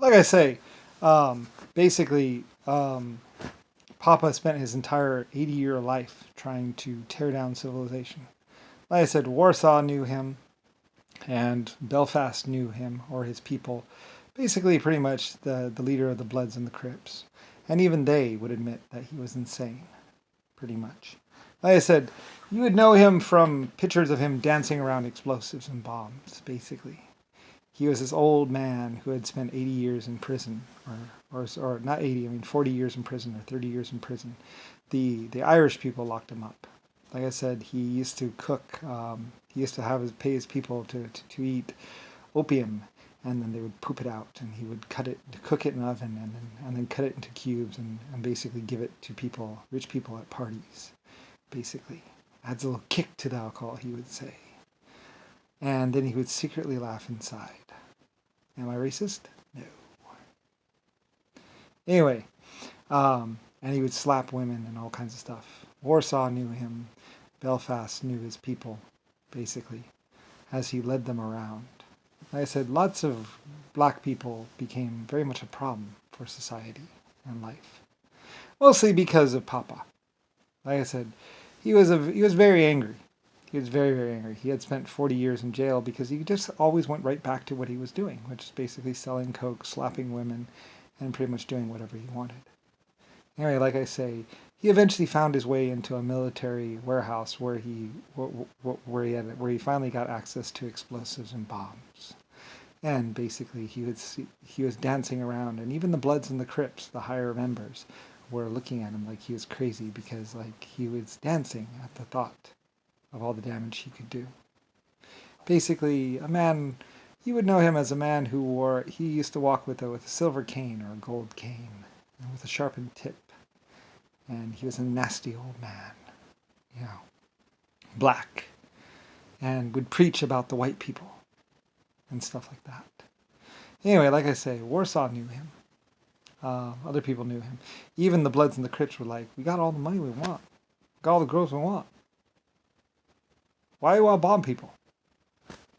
like I say, basically, Papa spent his entire 80-year life trying to tear down civilization. Like I said, Warsaw knew him, and Belfast knew him, or his people. Basically, pretty much the leader of the Bloods and the Crips. And even they would admit that he was insane, pretty much. Like I said, you would know him from pictures of him dancing around explosives and bombs, basically. He was this old man who had spent 80 years in prison, or not 80, I mean 40 years in prison, or 30 years in prison. The Irish people locked him up. Like I said, he used to cook, he used to pay his people to eat opium, and then they would poop it out, and he would cook it in an oven, and then cut it into cubes, and basically give it to people, rich people at parties, basically. Adds a little kick to the alcohol, he would say. And then he would secretly laugh inside. Am I racist? No. Anyway, and he would slap women and all kinds of stuff. Warsaw knew him. Belfast knew his people, basically, as he led them around. Like I said, lots of black people became very much a problem for society and life. Mostly because of Papa. Like I said, he was very angry. He was very, very angry. He had spent 40 years in jail because he just always went right back to what he was doing, which is basically selling coke, slapping women, and pretty much doing whatever he wanted. Anyway, like I say, he eventually found his way into a military warehouse where he finally got access to explosives and bombs. And basically, he was dancing around, and even the Bloods and the Crips, the higher members, were looking at him like he was crazy because he was dancing at the thought of all the damage he could do. Basically, a man, you would know him as a man he used to walk with a silver cane or a gold cane, and with a sharpened tip. And he was a nasty old man, black, and would preach about the white people and stuff like that. Anyway, like I say, Warsaw knew him. Other people knew him. Even the Bloods and the Crips were like, we got all the money we want. We got all the girls we want. Why do you want to bomb people?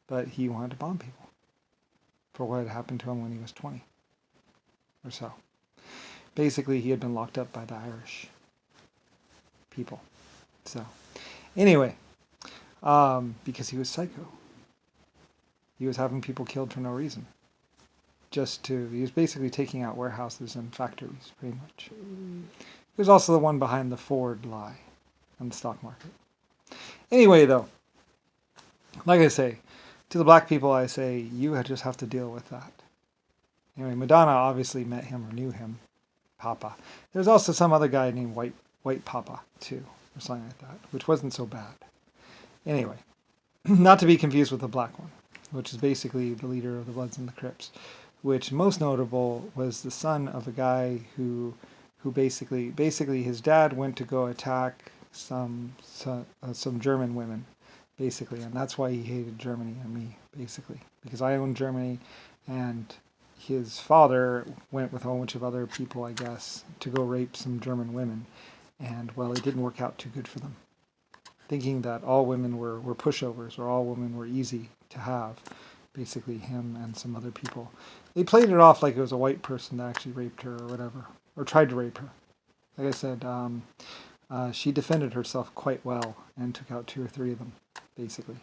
But he wanted to bomb people for what had happened to him when he was 20 or so. Basically, he had been locked up by the Irish people. So, anyway, because he was psycho. He was having people killed for no reason. He was basically taking out warehouses and factories, pretty much. He was also the one behind the Ford lie on the stock market. Anyway, though, like I say, to the black people, I say, you just have to deal with that. Anyway, Madonna obviously met him or knew him, Papa. There's also some other guy named White Papa, too, or something like that, which wasn't so bad. Anyway, not to be confused with the black one, which is basically the leader of the Bloods and the Crips, which most notable was the son of a guy who basically his dad went to go attack some German women, basically, and that's why he hated Germany and me, basically, because I owned Germany, and his father went with a whole bunch of other people, I guess, to go rape some German women, and well, it didn't work out too good for them, thinking that all women were pushovers or all women were easy to have. Basically, him and some other people. They played it off like it was a white person that actually raped her or whatever, or tried to rape her. Like I said, she defended herself quite well and took out 2 or 3 of them, basically.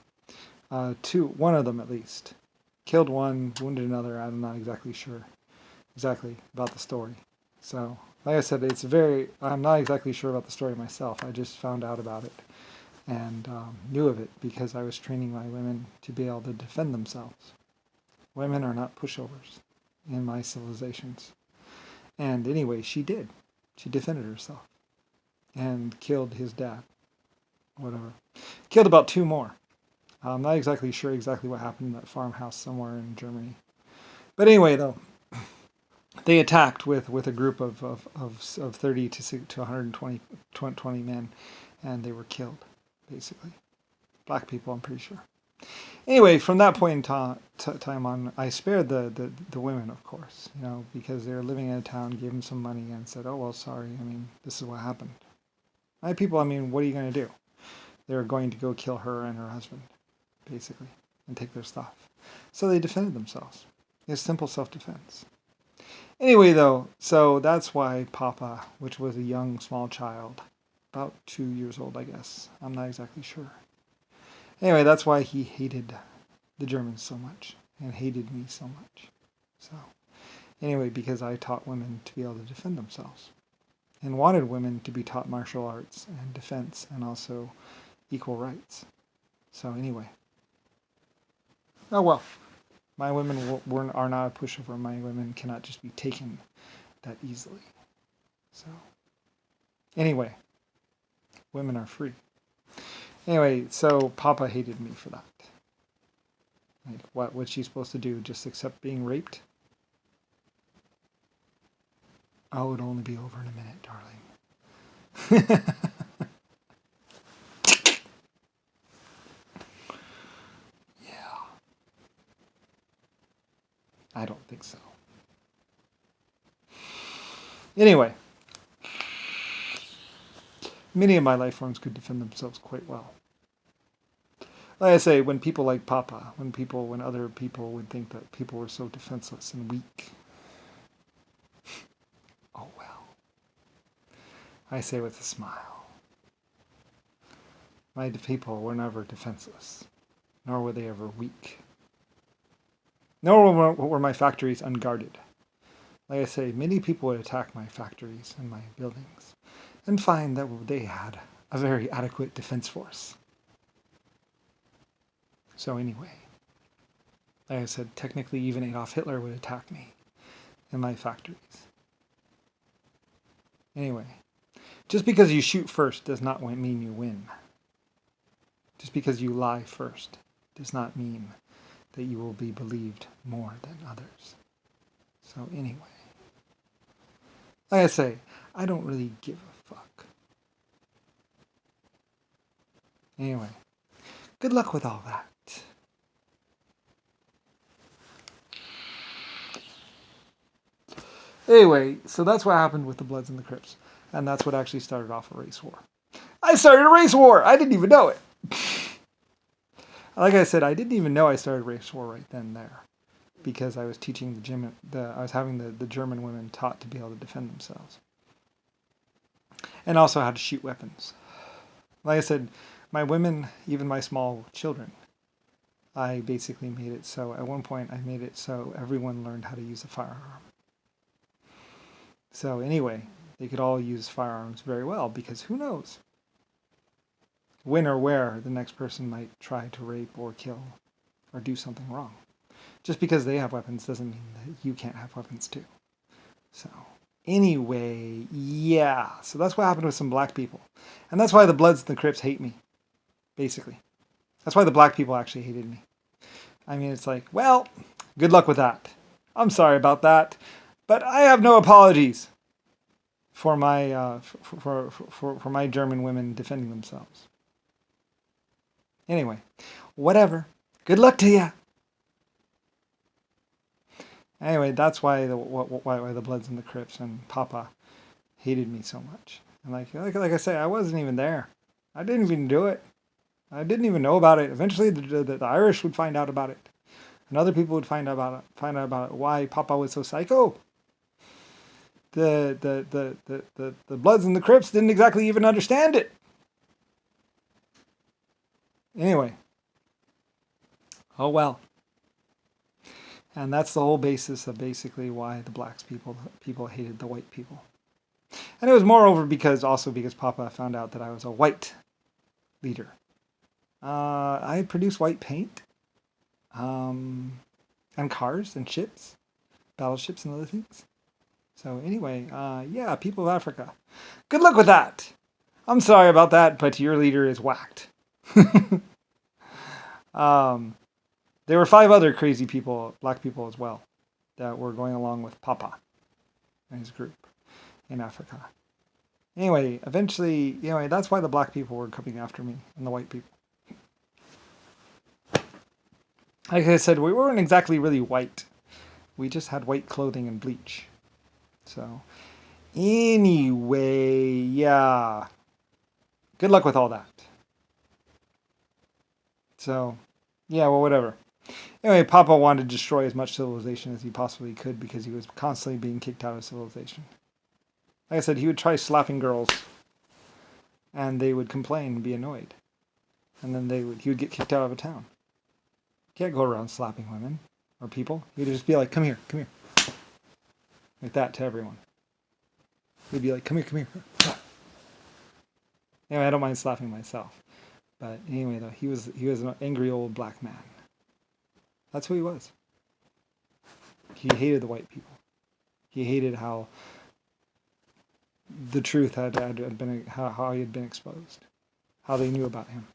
One of them at least. Killed one, wounded another. I'm not exactly sure about the story. So, like I said, I'm not exactly sure about the story myself. I just found out about it and knew of it because I was training my women to be able to defend themselves. Women are not pushovers in my civilizations. And anyway, she did. She defended herself and killed his dad. Whatever. Killed about 2 more. I'm not exactly sure what happened in that farmhouse somewhere in Germany. But anyway, though, they attacked with a group of 30 to 120 men, and they were killed, basically. Black people, I'm pretty sure. Anyway, from that point in time on, I spared the women, of course, because they were living in a town, gave them some money, and said, oh, well, sorry, this is what happened. My people, what are you going to do? They were going to go kill her and her husband, basically, and take their stuff. So they defended themselves. It's simple self-defense. Anyway, though, so that's why Papa, which was a young, small child, about 2 years old, I guess. I'm not exactly sure. Anyway, that's why he hated the Germans so much and hated me so much. So, anyway, because I taught women to be able to defend themselves and wanted women to be taught martial arts and defense and also equal rights. So, anyway. Oh, well. My women are not a pushover. My women cannot just be taken that easily. So, anyway, women are free. Anyway, so Papa hated me for that. Like, what was she supposed to do? Just accept being raped? Oh, it'll only be over in a minute, darling. Yeah, I don't think so. Anyway, many of my life forms could defend themselves quite well. Like I say, when people like Papa, when other people would think that people were so defenseless and weak, oh well. I say with a smile. My people were never defenseless, nor were they ever weak. Nor were my factories unguarded. Like I say, many people would attack my factories and my buildings and find that they had a very adequate defense force. So anyway, like I said, technically even Adolf Hitler would attack me in my factories. Anyway, just because you shoot first does not mean you win. Just because you lie first does not mean that you will be believed more than others. So anyway, like I say, I don't really give a fuck. Anyway, good luck with all that. Anyway, so that's what happened with the Bloods and the Crips. And that's what actually started off a race war. I started a race war! I didn't even know it! Like I said, I didn't even know I started a race war right then and there. Because I was teaching I was having the German women taught to be able to defend themselves. And also how to shoot weapons. Like I said, my women, even my small children, I basically made it so, at one point I made it so everyone learned how to use a firearm. So anyway, they could all use firearms very well, because who knows when or where the next person might try to rape or kill or do something wrong. Just because they have weapons doesn't mean that you can't have weapons too. So anyway, yeah. So that's what happened with some black people. And that's why the Bloods and the Crips hate me, basically. That's why the black people actually hated me. I mean, it's like, well, good luck with that. I'm sorry about that. But I have no apologies for my for my German women defending themselves. Anyway, whatever. Good luck to you. Anyway, that's why the Bloods and the Crips and Papa hated me so much. And like I say, I wasn't even there. I didn't even do it. I didn't even know about it. Eventually, the Irish would find out about it, and other people would find out about it. Why Papa was so psycho. The Bloods and the Crips didn't exactly even understand it. Anyway, oh well. And that's the whole basis of basically why the people hated the white people. And it was moreover because Papa found out that I was a white leader. I produce white paint, and cars and ships, battleships and other things. So anyway, yeah, people of Africa, good luck with that. I'm sorry about that, but your leader is whacked. There were 5 other crazy people, black people as well, that were going along with Papa and his group in Africa. Anyway, eventually, that's why the black people were coming after me and the white people. Like I said, we weren't exactly really white. We just had white clothing and bleach. So, anyway, yeah. Good luck with all that. So, yeah, well, whatever. Anyway, Papa wanted to destroy as much civilization as he possibly could because he was constantly being kicked out of civilization. Like I said, he would try slapping girls, and they would complain and be annoyed. And then he would get kicked out of a town. You can't go around slapping women or people. He'd just be like, come here, come here. Like that to everyone. He'd be like, come here, come here. Anyway, I don't mind slapping myself. But anyway, though, he was an angry old black man. That's who he was. He hated the white people. He hated how the truth had been, how he had been exposed, how they knew about him.